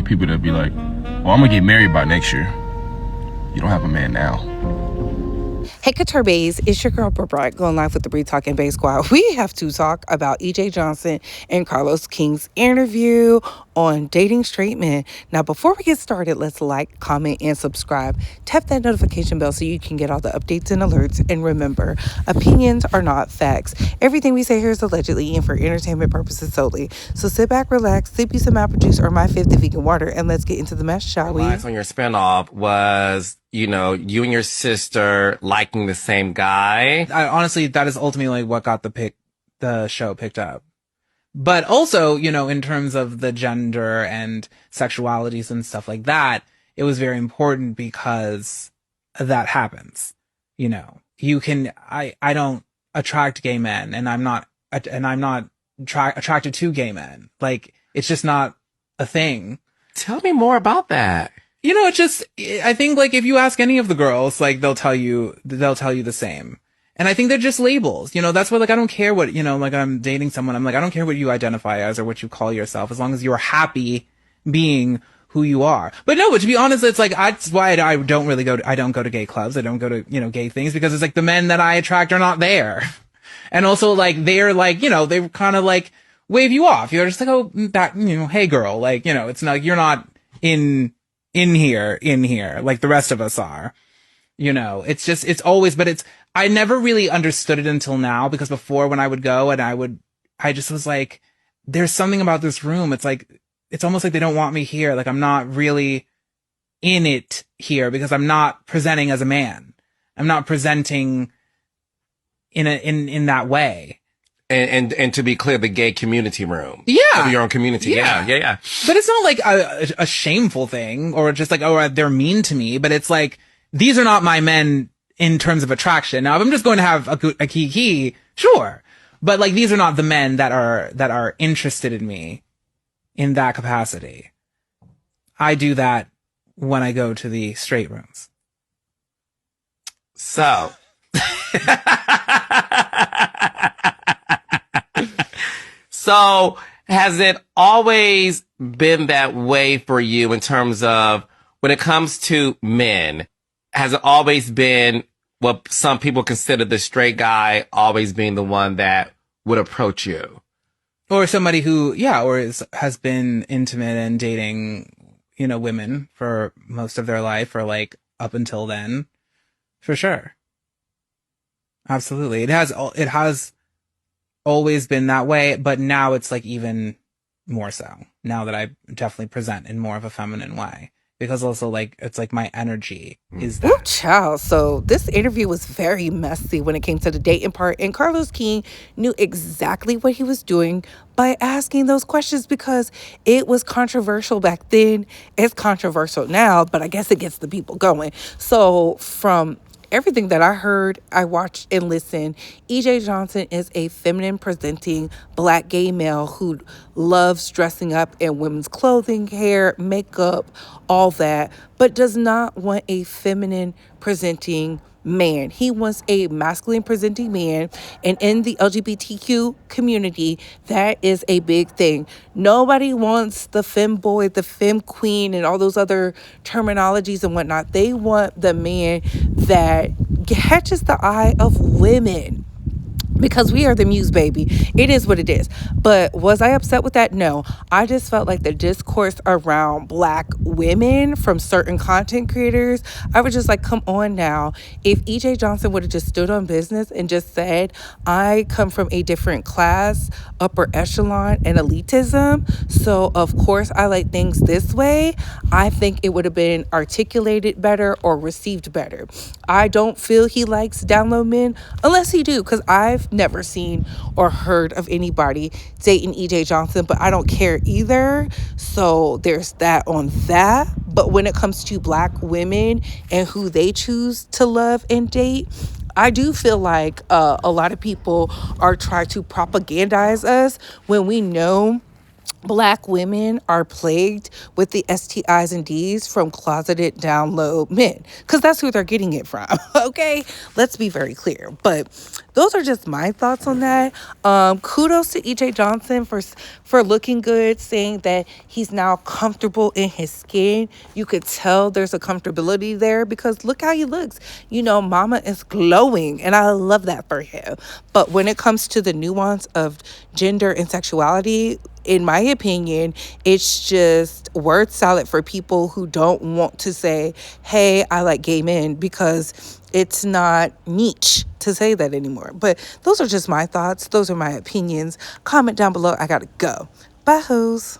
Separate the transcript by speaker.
Speaker 1: get people that be like, well, I'm gonna get married by next year. You don't have a man now.
Speaker 2: Hey, Couture Bays, it's your girl, Beverly, going live with the Bree Talk and Bay Squad. We have to talk about EJ Johnson and Carlos King's interview on dating straight men. Now, before we get started, let's like, comment, and subscribe. Tap that notification bell so you can get all the updates and alerts. And remember, opinions are not facts. Everything we say here is allegedly and for entertainment purposes solely. So sit back, relax, sip you some apple juice or my 50 vegan water, and let's get into the mess, shall we?
Speaker 3: On your spinoff was, you and your sister liking the same guy.
Speaker 4: Honestly, that is ultimately what got the show picked up. But also, in terms of the gender and sexualities and stuff like that, it was very important because that happens. I don't attract gay men, and I'm not attracted to gay men. Like, it's just not a thing.
Speaker 3: Tell me more about that.
Speaker 4: I think, like, if you ask any of the girls, like, they'll tell you the same. And I think they're just labels. That's why, like, I don't care what, like, I'm dating someone. I'm like, I don't care what you identify as or what you call yourself, as long as you're happy being who you are. But to be honest, it's like, that's why I don't go to gay clubs. I don't go to, gay things, because it's like the men that I attract are not there. And also, like, they're like, they kind of like wave you off. You're just like, oh, that, hey girl, like, it's not, you're not in here, like the rest of us are. It's always, but I never really understood it until now, because before, when I would go and I just was like, there's something about this room. It's like, it's almost like they don't want me here. Like, I'm not really in it here because I'm not presenting as a man. I'm not presenting in that way.
Speaker 3: And to be clear, the gay community room.
Speaker 4: Yeah.
Speaker 3: Your own community. Yeah.
Speaker 4: But it's not like a shameful thing, or just like, oh, they're mean to me. But it's like, these are not my men in terms of attraction. Now, if I'm just going to have a kiki, sure. But like, these are not the men that are interested in me in that capacity. I do that when I go to the straight rooms.
Speaker 3: So. So, has it always been that way for you in terms of, when it comes to men, has it always been what some people consider the straight guy always being the one that would approach you?
Speaker 4: Or somebody who, has been intimate and dating, women for most of their life, or like up until then. For sure. Absolutely. It has always been that way, but now it's like even more so. Now that I definitely present in more of a feminine way. Because also, like, it's like my energy is that.
Speaker 2: Ooh, child. So this interview was very messy when it came to the dating part. And Carlos King knew exactly what he was doing by asking those questions, because it was controversial back then. It's controversial now, but I guess it gets the people going. So from everything that I heard, I watched and listened, EJ Johnson is a feminine presenting black gay male who loves dressing up in women's clothing, hair, makeup, all that, but does not want a feminine presenting man. He wants a masculine presenting man. And in the LGBTQ community, that is a big thing. Nobody wants the femboy, the femme queen, and all those other terminologies and whatnot. They want the man that catches the eye of women. Because we are the muse, baby. It is what it is. But was I upset with that? No. I just felt like the discourse around black women from certain content creators, I was just like, come on now. If EJ Johnson would have just stood on business and just said, I come from a different class, upper echelon, and elitism, so of course I like things this way, I think it would have been articulated better or received better. I don't feel he likes down low men, unless he do, because I've never seen or heard of anybody dating EJ Johnson, but I don't care either. So there's that on that. But when it comes to black women and who they choose to love and date, I do feel like a lot of people are trying to propagandize us when we know Black women are plagued with the STIs and Ds from closeted down low men, because that's who they're getting it from. Okay, let's be very clear. But those are just my thoughts on that. Kudos to EJ Johnson for looking good, saying that he's now comfortable in his skin. You could tell there's a comfortability there because look how he looks. Mama is glowing, and I love that for him. But when it comes to the nuance of gender and sexuality, in my opinion, it's just word salad for people who don't want to say, hey, I like gay men, because it's not niche to say that anymore. But those are just my thoughts. Those are my opinions. Comment down below. I gotta go. Bye, hoes.